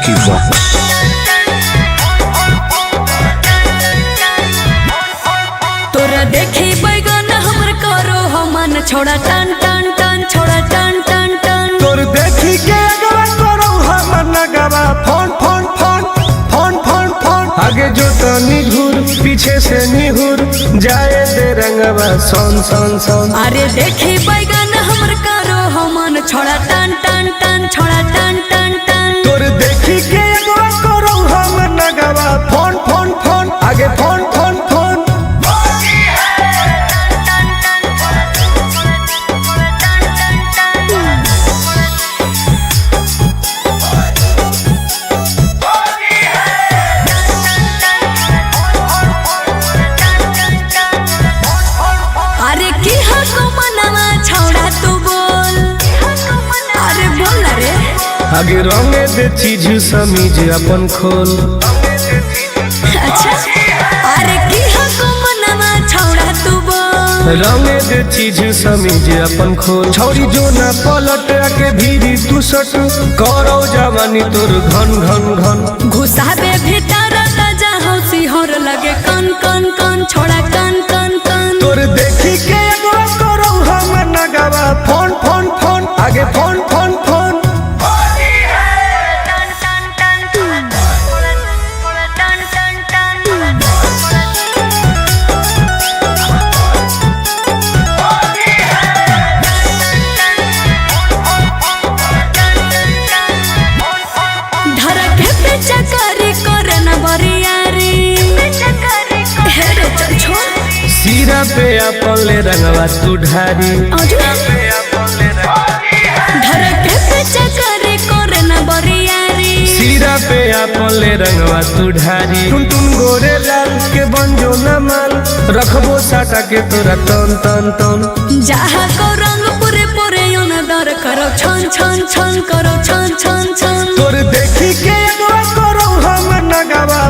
Vicky Vox. तोरा देखी बैगन हमर करो हमन छोड़ा टन टन टन छोड़ा टन टन टन तोर देखी के अगवा करो हमर नगवा phone phone phone phone phone phone आगे जो तनी घूर पीछे से निहुर जाए दे रंगवा सोन सोन सोन। अरे देखी बैगन हमर करो हमन छोड़ा टन टन टन छोड़ा टन टन टन तोर देखी के अगवा करो हमर नगवा फोन फोन फोन आगे फोन फोन फोन। अरे की हको मनवा छोड़ा तू बोल अरे बोल रे आगे रंगे दे चीज समीज अपन खोल। अच्छा अरे की हको मनवा छोड़ा तू बोल रंगे दे चीज समीज अपन खोल। छौरी जो ना पलट के भीरी तू सट करो जवानी तोर घन घन घन घुसाबे भीतर ताजा हौसी हर लगे कन कन कन छोड़ा कन कन कन तोर देखी के एगो करो हमर नगवा फोन फोन फोन आगे फोन फोन फोन। धरके पे चकरी करे न बरियारी हे रे चल छोड़ सीरा पे अपन ले रंगवा तू ढारी। धरके पे चकरी करे न बरियारी सीरा पे अपन ले रंगवा तू ढारी। टुन टुन गोरे लाल के बंजो न माल रखबो साटा के तोरा तन तन तन। जहाँ को रंग पूरे पूरे योन दर करो छन छन छन करो छन छन छन तोर देखी के एगो करो हमर नगवा